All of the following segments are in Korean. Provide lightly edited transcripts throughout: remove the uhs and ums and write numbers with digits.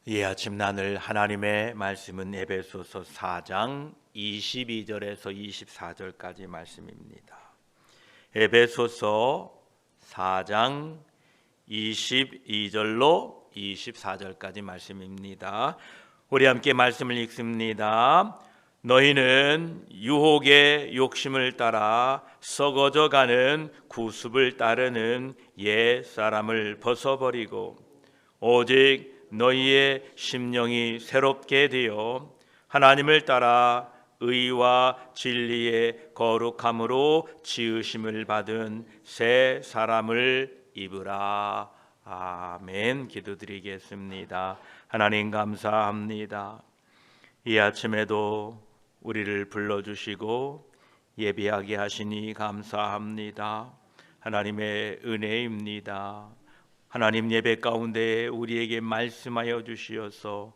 이 아침 나눌 하나님의 말씀은 에베소서 4장 22절에서 24절까지 말씀입니다. 에베소서 4장 22절로 24절까지 말씀입니다. 우리 함께 말씀을 읽습니다. 너희는 유혹의 욕심을 따라 썩어져 가는 구습을 따르는 옛 사람을 벗어버리고 오직 너희의 심령이 새롭게 되어 하나님을 따라 의와 진리의 거룩함으로 지으심을 받은 새 사람을 입으라. 아멘. 기도드리겠습니다. 하나님 감사합니다. 이 아침에도 우리를 불러주시고 예배하게 하시니 감사합니다. 하나님의 은혜입니다. 하나님 예배 가운데 우리에게 말씀하여 주시어서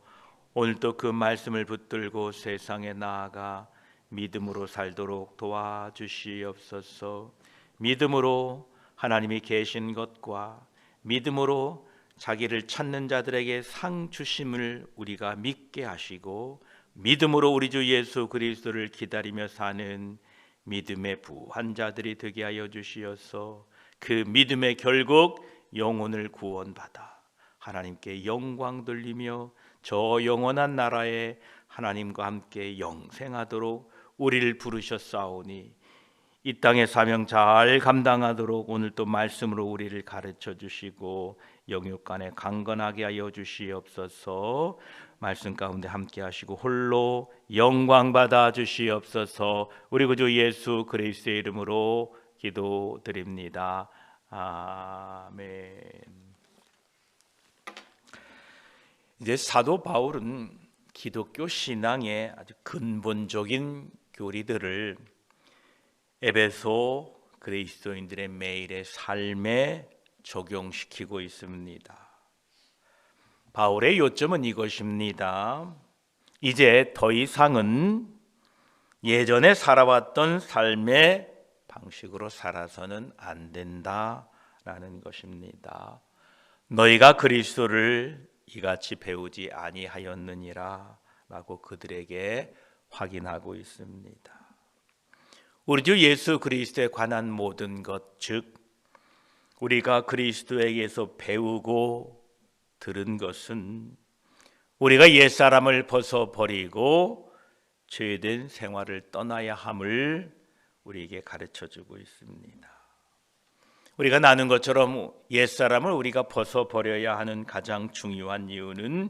오늘도 그 말씀을 붙들고 세상에 나아가 믿음으로 살도록 도와주시옵소서. 믿음으로 하나님이 계신 것과 믿음으로 자기를 찾는 자들에게 상 주심을 우리가 믿게 하시고 믿음으로 우리 주 예수 그리스도를 기다리며 사는 믿음의 부한 자들이 되게 하여 주시어서 그 믿음의 결국 영혼을 구원받아 하나님께 영광 돌리며 저 영원한 나라에 하나님과 함께 영생하도록 우리를 부르셨사오니 이 땅의 사명 잘 감당하도록 오늘 또 말씀으로 우리를 가르쳐 주시고 영육간에 강건하게 하여 주시옵소서. 말씀 가운데 함께 하시고 홀로 영광 받아 주시옵소서. 우리 구주 예수 그리스도의 이름으로 기도드립니다. 아멘. 이제 사도 바울은 기독교 신앙의 아주 근본적인 교리들을 에베소 그리스도인들의 매일의 삶에 적용시키고 있습니다. 바울의 요점은 이것입니다. 이제 더 이상은 예전에 살아왔던 삶의 방식으로 살아서는 안 된다라는 것입니다. 너희가 그리스도를 이같이 배우지 아니하였느니라 라고 그들에게 확인하고 있습니다. 우리 주 예수 그리스도에 관한 모든 것, 즉 우리가 그리스도에게서 배우고 들은 것은 우리가 옛사람을 벗어버리고 죄된 생활을 떠나야 함을 우리에게 가르쳐주고 있습니다. 우리가 나눈 것처럼 옛사람을 우리가 벗어버려야 하는 가장 중요한 이유는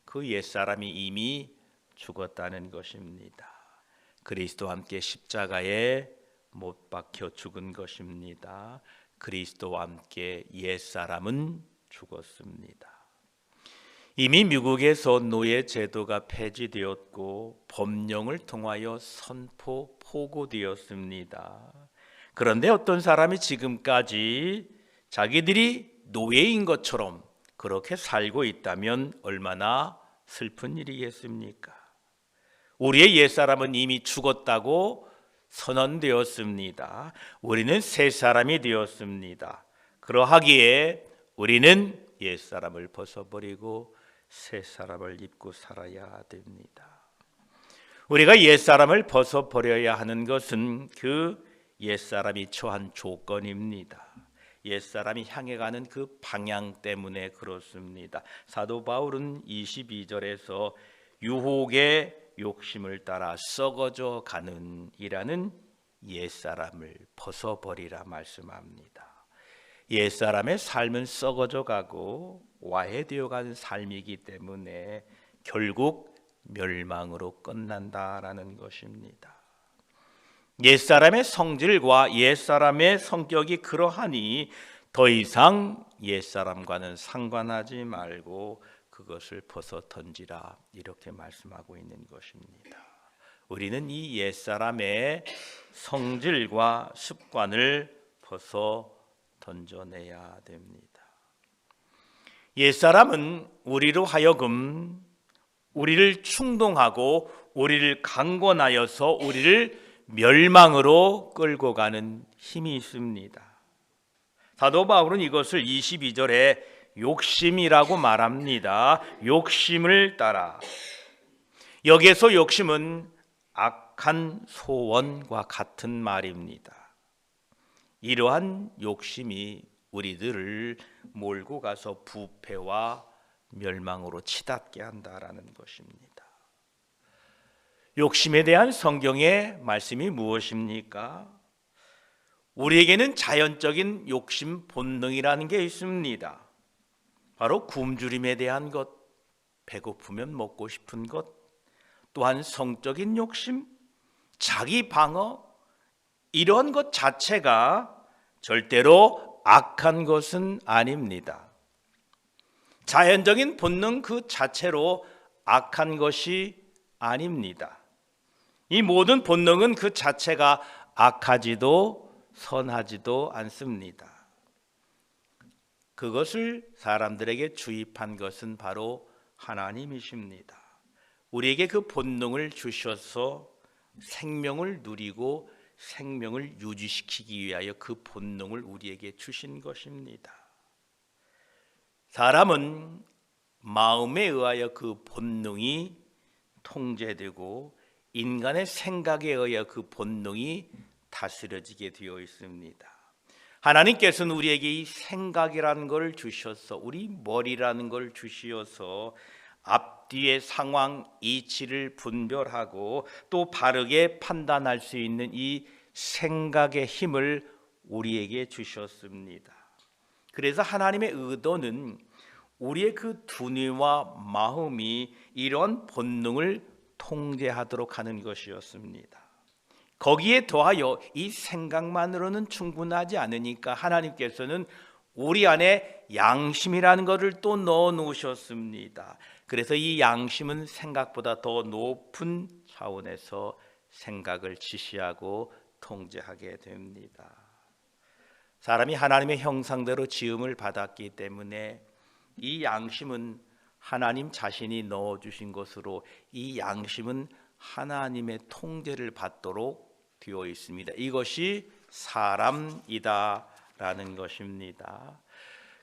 그 옛사람이 이미 죽었다는 것입니다. 그리스도와 함께 십자가에 못 박혀 죽은 것입니다. 그리스도와 함께 옛사람은 죽었습니다. 이미 미국에서 노예 제도가 폐지되었고 법령을 통하여 포고되었습니다. 그런데 어떤 사람이 지금까지 자기들이 노예인 것처럼 그렇게 살고 있다면 얼마나 슬픈 일이겠습니까? 우리의 옛사람은 이미 죽었다고 선언되었습니다. 우리는 새 사람이 되었습니다. 그러하기에 우리는 옛사람을 벗어버리고 새 사람을 입고 살아야 됩니다. 우리가 옛사람을 벗어버려야 하는 것은 그 옛사람이 처한 조건입니다. 옛사람이 향해 가는 그 방향 때문에 그렇습니다. 사도 바울은 22절에서 유혹의 욕심을 따라 썩어져 가는 이라는 옛사람을 벗어버리라 말씀합니다. 옛사람의 삶은 썩어져 가고 와해되어 가는 삶이기 때문에 결국 멸망으로 끝난다라는 것입니다. 옛사람의 성질과 옛사람의 성격이 그러하니 더 이상 옛사람과는 상관하지 말고 그것을 벗어 던지라 이렇게 말씀하고 있는 것입니다. 우리는 이 옛사람의 성질과 습관을 벗어 던져내야 됩니다. 옛사람은 우리로 하여금 우리를 충동하고 우리를 강권하여서 우리를 멸망으로 끌고 가는 힘이 있습니다. 사도 바울은 이것을 22절에 욕심이라고 말합니다. 욕심을 따라. 여기에서 욕심은 악한 소원과 같은 말입니다. 이러한 욕심이 우리들을 몰고 가서 부패와 멸망으로 치닫게 한다라는 것입니다. 욕심에 대한 성경의 말씀이 무엇입니까? 우리에게는 자연적인 욕심 본능이라는 게 있습니다. 바로 굶주림에 대한 것, 배고프면 먹고 싶은 것, 또한 성적인 욕심, 자기 방어, 이런 것 자체가 절대로 악한 것은 아닙니다. 자연적인 본능 그 자체로 악한 것이 아닙니다. 이 모든 본능은 그 자체가 악하지도 선하지도 않습니다. 그것을 사람들에게 주입한 것은 바로 하나님이십니다. 우리에게 그 본능을 주셔서 생명을 누리고 생명을 유지시키기 위하여 그 본능을 우리에게 주신 것입니다. 사람은 마음에 의하여 그 본능이 통제되고 인간의 생각에 의하여 그 본능이 다스려지게 되어 있습니다. 하나님께서는 우리에게 이 생각이라는 걸 주셔서, 우리 머리라는 걸 주시어서 앞뒤의 상황, 이치를 분별하고 또 바르게 판단할 수 있는 이 생각의 힘을 우리에게 주셨습니다. 그래서 하나님의 의도는 우리의 그 두뇌와 마음이 이런 본능을 통제하도록 하는 것이었습니다. 거기에 더하여 이 생각만으로는 충분하지 않으니까 하나님께서는 우리 안에 양심이라는 것을 또 넣어 놓으셨습니다. 그래서 이 양심은 생각보다 더 높은 차원에서 생각을 지시하고 통제하게 됩니다. 사람이 하나님의 형상대로 지음을 받았기 때문에 이 양심은 하나님 자신이 넣어주신 것으로 이 양심은 하나님의 통제를 받도록 되어 있습니다. 이것이 사람이다라는 것입니다.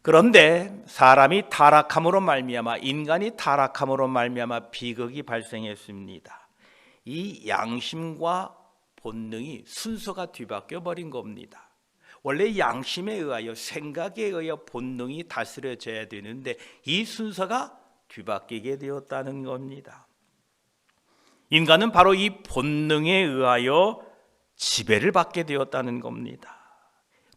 그런데 사람이 타락함으로 말미암아, 인간이 타락함으로 말미암아 비극이 발생했습니다. 이 양심과 본능이 순서가 뒤바뀌어 버린 겁니다. 원래 양심에 의하여, 생각에 의하여 본능이 다스려져야 되는데 이 순서가 뒤바뀌게 되었다는 겁니다. 인간은 바로 이 본능에 의하여 지배를 받게 되었다는 겁니다.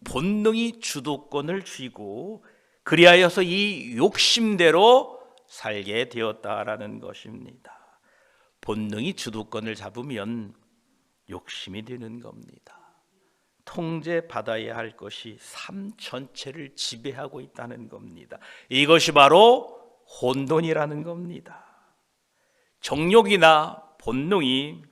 본능이 주도권을 쥐고 그리하여서 이 욕심대로 살게 되었다라는 것입니다. 본능이 주도권을 잡으면 욕심이 되는 겁니다. 통제받아야 할 것이 삶 전체를 지배하고 있다는 겁니다. 이것이 바로 혼돈이라는 겁니다. 정욕이나 본능이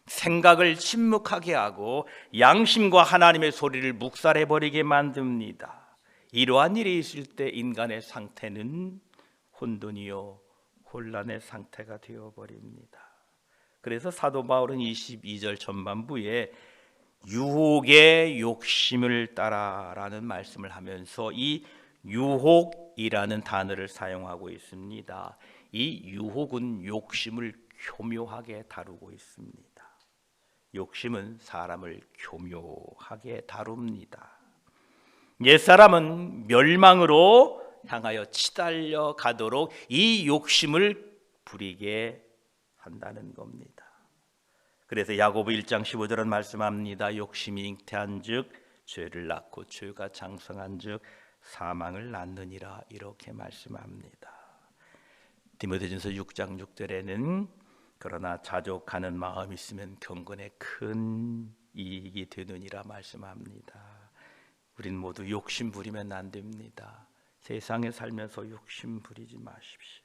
생각을 침묵하게 하고 양심과 하나님의 소리를 묵살해버리게 만듭니다. 이러한 일이 있을 때 인간의 상태는 혼돈이요 혼란의 상태가 되어버립니다. 그래서 사도 바울은 22절 전반부에 유혹의 욕심을 따라라는 말씀을 하면서 이 유혹이라는 단어를 사용하고 있습니다. 이 유혹은 욕심을 교묘하게 다루고 있습니다. 욕심은 사람을 교묘하게 다룹니다. 옛사람은 멸망으로 향하여 치달려 가도록 이 욕심을 부리게 한다는 겁니다. 그래서 야고보 1장 15절은 말씀합니다. 욕심이 잉태한즉 죄를 낳고 죄가 장성한즉 사망을 낳느니라, 이렇게 말씀합니다. 디모데전서 6장 6절에는 그러나 자족하는 마음이 있으면 경건에 큰 이익이 되느니라 말씀합니다. 우린 모두 욕심 부리면 안 됩니다. 세상에 살면서 욕심 부리지 마십시오.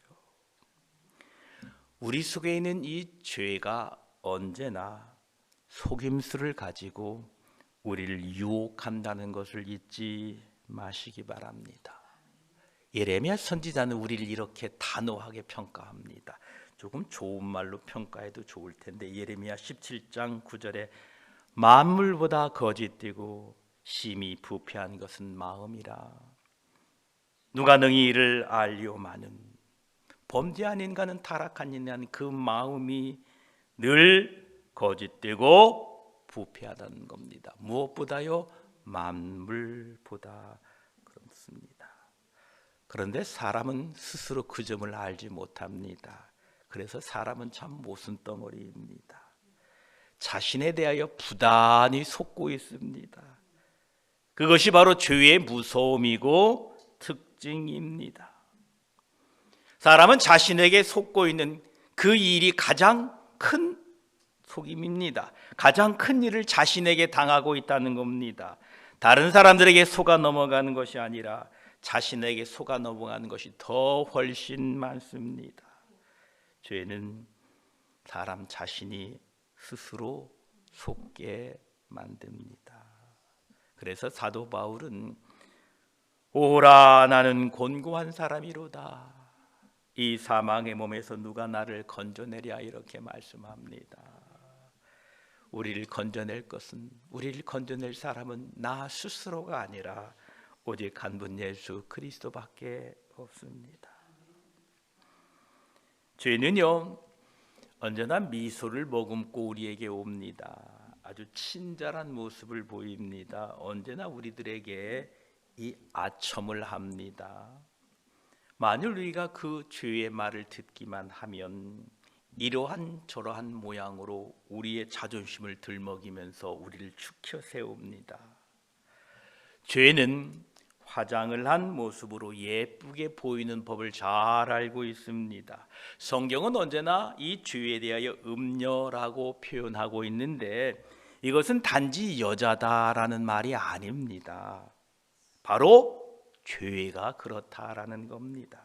우리 속에 있는 이 죄가 언제나 속임수를 가지고 우리를 유혹한다는 것을 잊지 마시기 바랍니다. 예레미야 선지자는 우리를 이렇게 단호하게 평가합니다. 조금 좋은 말로 평가해도 좋을 텐데 예레미야 17장 9절에 만물보다 거짓되고 심히 부패한 것은 마음이라. 누가 능히 이를 알리오마는 범죄한 인간은 타락한 인간 그 마음이 늘 거짓되고 부패하다는 겁니다. 무엇보다요 만물보다 그렇습니다. 그런데 사람은 스스로 그 점을 알지 못합니다. 그래서 사람은 참 모순덩어리입니다. 자신에 대하여 부단히 속고 있습니다. 그것이 바로 죄의 무서움이고 특징입니다. 사람은 자신에게 속고 있는 그 일이 가장 큰 속임입니다. 가장 큰 일을 자신에게 당하고 있다는 겁니다. 다른 사람들에게 속아 넘어가는 것이 아니라 자신에게 속아 넘어가는 것이 더 훨씬 많습니다. 죄는 사람 자신이 스스로 속게 만듭니다. 그래서 사도 바울은 오라 나는 곤고한 사람이로다. 이 사망의 몸에서 누가 나를 건져내랴 이렇게 말씀합니다. 우리를 건져낼 것은, 우리를 건져낼 사람은 나 스스로가 아니라 오직 한 분 예수 그리스도밖에 없습니다. 죄는요 언제나 미소를 머금고 우리에게 옵니다. 아주 친절한 모습을 보입니다. 언제나 우리들에게 이 아첨을 합니다. 만일 우리가 그 죄의 말을 듣기만 하면 이러한 저러한 모양으로 우리의 자존심을 들먹이면서 우리를 축혀 세웁니다. 죄는 화장을 한 모습으로 예쁘게 보이는 법을 잘 알고 있습니다. 성경은 언제나 이 죄에 대하여 음녀라고 표현하고 있는데 이것은 단지 여자다라는 말이 아닙니다. 바로 죄가 그렇다라는 겁니다.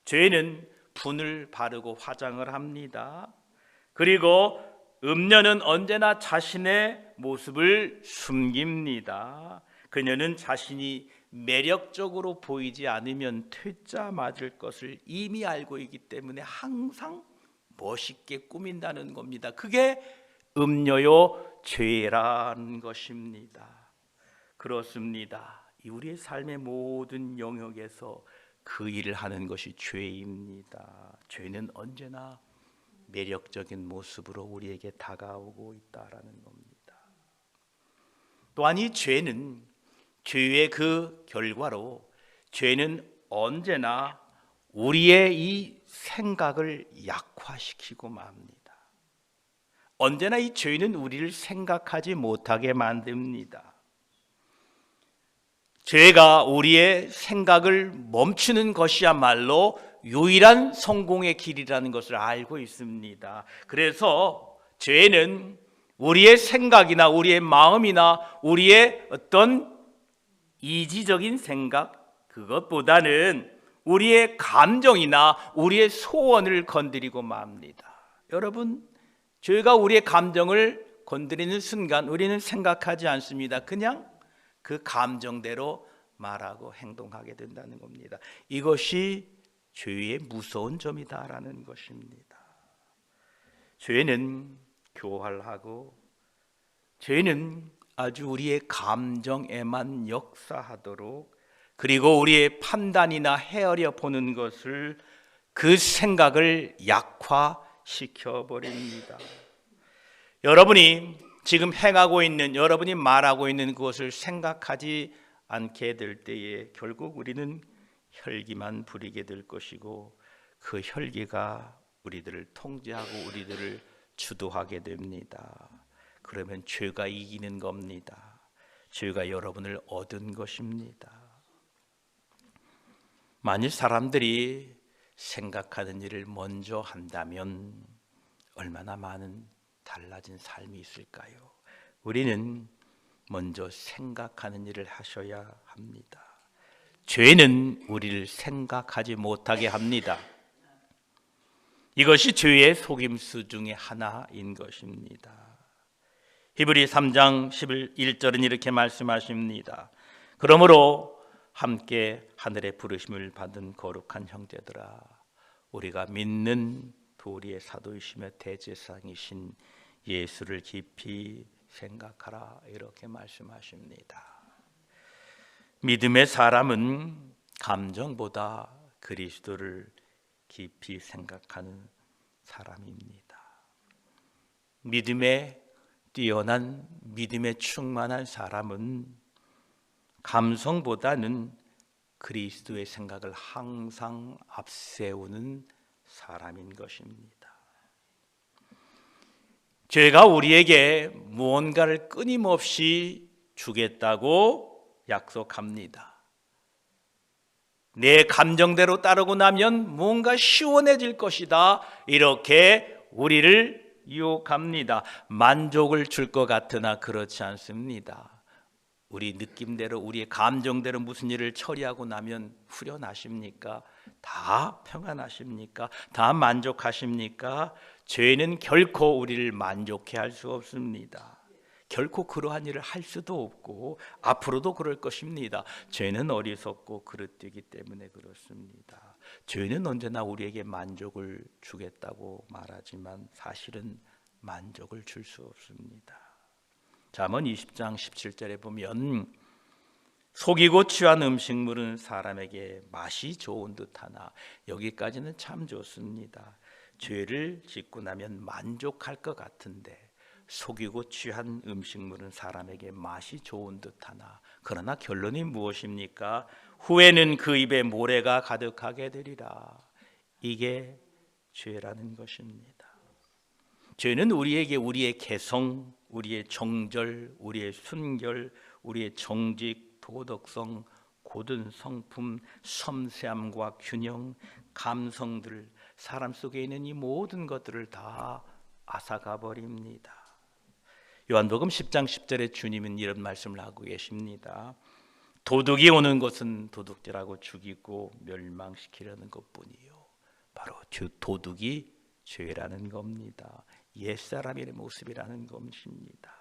죄는 분을 바르고 화장을 합니다. 그리고 음녀는 언제나 자신의 모습을 숨깁니다. 그녀는 자신이 매력적으로 보이지 않으면 퇴짜 맞을 것을 이미 알고 있기 때문에 항상 멋있게 꾸민다는 겁니다. 그게 음녀요 죄라는 것입니다. 그렇습니다. 우리의 삶의 모든 영역에서 그 일을 하는 것이 죄입니다. 죄는 언제나 매력적인 모습으로 우리에게 다가오고 있다라는 겁니다. 또한 이 죄는 죄의 그 결과로 죄는 언제나 우리의 이 생각을 약화시키고 맙니다. 언제나 이 죄는 우리를 생각하지 못하게 만듭니다. 죄가 우리의 생각을 멈추는 것이야말로 유일한 성공의 길이라는 것을 알고 있습니다. 그래서 죄는 우리의 생각이나 우리의 마음이나 우리의 어떤 이지적인 생각 그것보다는 우리의 감정이나 우리의 소원을 건드리고 맙니다. 여러분, 죄가 우리의 감정을 건드리는 순간 우리는 생각하지 않습니다. 그냥 그 감정대로 말하고 행동하게 된다는 겁니다. 이것이 죄의 무서운 점이다라는 것입니다. 죄는 교활하고 죄는 아주 우리의 감정에만 역사하도록 그리고 우리의 판단이나 헤아려 보는 것을 그 생각을 약화시켜 버립니다. 여러분이 지금 행하고 있는 여러분이 말하고 있는 그것을 생각하지 않게 될 때에 결국 우리는 혈기만 부리게 될 것이고 그 혈기가 우리들을 통제하고 우리들을 주도하게 됩니다. 그러면 죄가 이기는 겁니다. 죄가 여러분을 얻은 것입니다. 만일 사람들이 생각하는 일을 먼저 한다면 얼마나 많은 달라진 삶이 있을까요? 우리는 먼저 생각하는 일을 하셔야 합니다. 죄는 우리를 생각하지 못하게 합니다. 이것이 죄의 속임수 중에 하나인 것입니다. 히브리 3장 11절은 이렇게 말씀하십니다. 그러므로 함께 하늘의 부르심을 받은 거룩한 형제들아, 우리가 믿는 도리의 사도이시며 대제사장이신 예수를 깊이 생각하라 이렇게 말씀하십니다. 믿음의 사람은 감정보다 그리스도를 깊이 생각하는 사람입니다. 믿음에 뛰어난, 믿음에 충만한 사람은 감성보다는 그리스도의 생각을 항상 앞세우는 사람인 것입니다. 죄가 우리에게 무언가를 끊임없이 주겠다고 약속합니다. 내 감정대로 따르고 나면 뭔가 시원해질 것이다, 이렇게 우리를 유혹합니다. 만족을 줄 것 같으나 그렇지 않습니다. 우리 느낌대로, 우리의 감정대로 무슨 일을 처리하고 나면 후련하십니까? 다 평안하십니까? 다 만족하십니까? 죄는 결코 우리를 만족해 할 수 없습니다. 결코 그러한 일을 할 수도 없고 앞으로도 그럴 것입니다. 죄는 어리석고 그릇되기 때문에 그렇습니다. 죄는 언제나 우리에게 만족을 주겠다고 말하지만 사실은 만족을 줄 수 없습니다. 잠언 20장 17절에 보면 속이고 취한 음식물은 사람에게 맛이 좋은 듯하나, 여기까지는 참 좋습니다. 죄를 짓고 나면 만족할 것 같은데 속이고 취한 음식물은 사람에게 맛이 좋은 듯하나, 그러나 결론이 무엇입니까? 후에는 그 입에 모래가 가득하게 되리라. 이게 죄라는 것입니다. 죄는 우리에게 우리의 개성, 우리의 정절, 우리의 순결, 우리의 정직, 도덕성, 고든 성품, 섬세함과 균형, 감성들, 사람 속에 있는 이 모든 것들을 다 앗아가 버립니다. 요한복음 10장 10절에 주님은 이런 말씀을 하고 계십니다. 도둑이 오는 것은 도둑질하고 죽이고 멸망시키려는 것뿐이요, 바로 도둑이 죄라는 겁니다. 옛사람의 모습이라는 것입니다.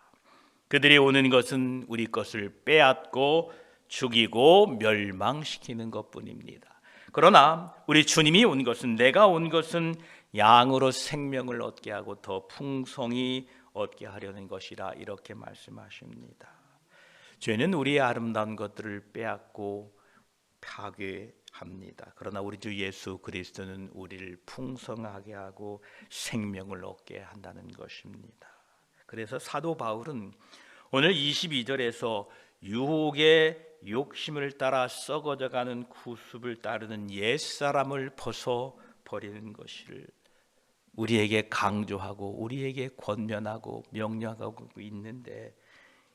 그들이 오는 것은 우리 것을 빼앗고 죽이고 멸망시키는 것뿐입니다. 그러나 우리 주님이 온 것은, 내가 온 것은 양으로 생명을 얻게 하고 더 풍성히 얻게 하려는 것이라, 이렇게 말씀하십니다. 죄는 우리의 아름다운 것들을 빼앗고 파괴합니다. 그러나 우리 주 예수 그리스도는 우리를 풍성하게 하고 생명을 얻게 한다는 것입니다. 그래서 사도 바울은 오늘 22절에서 유혹의 욕심을 따라 썩어져가는 구습을 따르는 옛사람을 벗어버리는 것을 우리에게 강조하고 우리에게 권면하고 명령하고 있는데,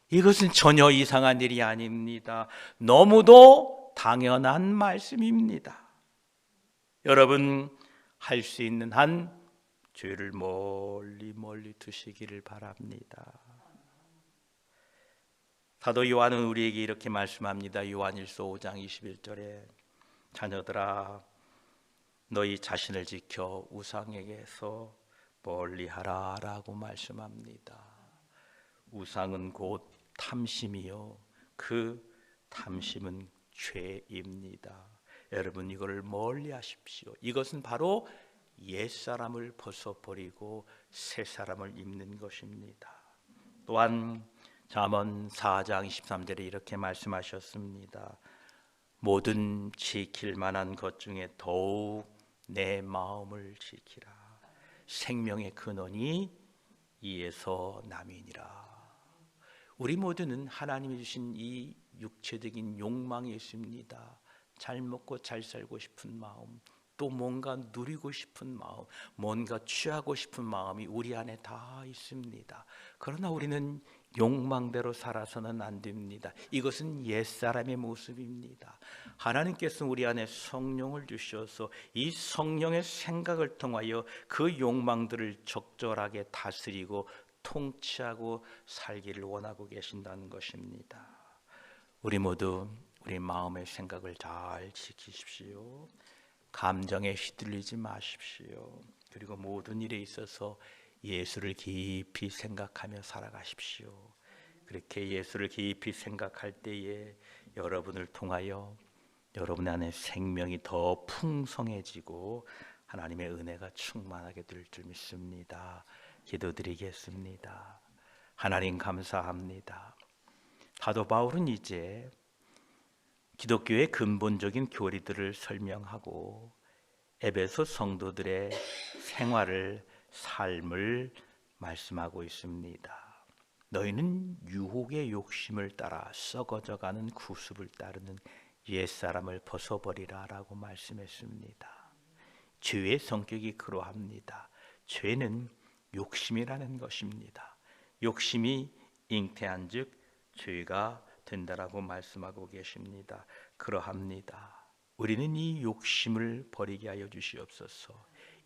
이것은 전혀 이상한 일이 아닙니다. 너무도 당연한 말씀입니다. 여러분, 할 수 있는 한 죄를 멀리 멀리 두시기를 바랍니다. 사도 요한은 우리에게 이렇게 말씀합니다. 요한일서 5장 21절에 자녀들아, 너희 자신을 지켜 우상에게서 멀리하라 라고 말씀합니다. 우상은 곧 탐심이요, 그 탐심은 죄입니다. 여러분, 이거를 멀리하십시오. 이것은 바로 옛사람을 벗어버리고 새사람을 입는 것입니다. 또한 잠언 4장 23절에 이렇게 말씀하셨습니다. 모든 지킬 만한 것 중에 더욱 내 마음을 지키라. 생명의 근원이 이에서 남이니라. 우리 모두는 하나님이 주신 이 육체적인 욕망이 있습니다. 잘 먹고 잘 살고 싶은 마음, 또 뭔가 누리고 싶은 마음, 뭔가 취하고 싶은 마음이 우리 안에 다 있습니다. 그러나 우리는 욕망대로 살아서는 안 됩니다. 이것은 옛사람의 모습입니다. 하나님께서 우리 안에 성령을 주셔서 이 성령의 생각을 통하여 그 욕망들을 적절하게 다스리고 통치하고 살기를 원하고 계신다는 것입니다. 우리 모두 우리 마음의 생각을 잘 지키십시오. 감정에 휘둘리지 마십시오. 그리고 모든 일에 있어서 예수를 깊이 생각하며 살아가십시오. 그렇게 예수를 깊이 생각할 때에 여러분을 통하여 여러분 안에 생명이 더 풍성해지고 하나님의 은혜가 충만하게 될 줄 믿습니다. 기도드리겠습니다. 하나님 감사합니다. 사도 바울은 이제 기독교의 근본적인 교리들을 설명하고 에베소 성도들의 생활을, 삶을 말씀하고 있습니다. 너희는 유혹의 욕심을 따라 썩어져가는 구습을 따르는 옛사람을 벗어버리라 라고 말씀했습니다. 죄의 성격이 그러합니다. 죄는 욕심이라는 것입니다. 욕심이 잉태한 즉 죄가 된다라고 말씀하고 계십니다. 그러합니다. 우리는 이 욕심을 버리게 하여 주시옵소서.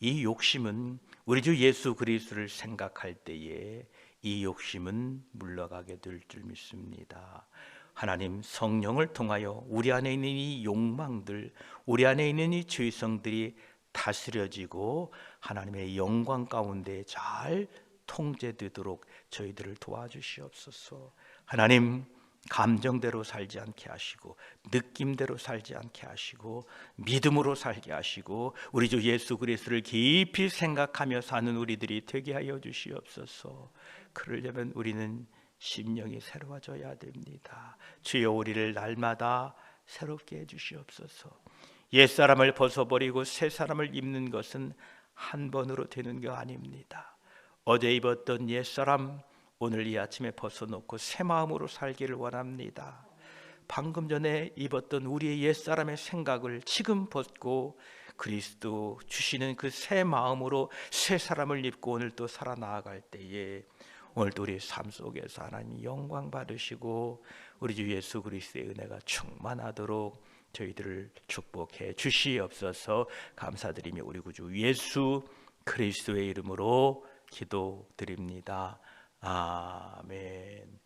이 욕심은 우리 주 예수 그리스도를 생각할 때에 이 욕심은 물러가게 될 줄 믿습니다. 하나님 성령을 통하여 우리 안에 있는 이 욕망들, 우리 안에 있는 이 죄성들이 다스려지고 하나님의 영광 가운데 잘 통제되도록 저희들을 도와주시옵소서. 하나님, 감정대로 살지 않게 하시고 느낌대로 살지 않게 하시고 믿음으로 살게 하시고 우리 주 예수 그리스도를 깊이 생각하며 사는 우리들이 되게 하여 주시옵소서. 그러려면 우리는 심령이 새로워져야 됩니다. 주여 우리를 날마다 새롭게 해주시옵소서. 옛사람을 벗어버리고 새 사람을 입는 것은 한 번으로 되는 거 아닙니다. 어제 입었던 옛사람 오늘 이 아침에 벗어놓고 새 마음으로 살기를 원합니다. 방금 전에 입었던 우리의 옛사람의 생각을 지금 벗고 그리스도 주시는 그 새 마음으로 새 사람을 입고 오늘 또 살아나아갈 때에 오늘도 우리 삶 속에서 하나님 영광 받으시고 우리 주 예수 그리스도의 은혜가 충만하도록 저희들을 축복해 주시옵소서. 감사드리며 우리 구주 예수 그리스도의 이름으로 기도드립니다. 아멘.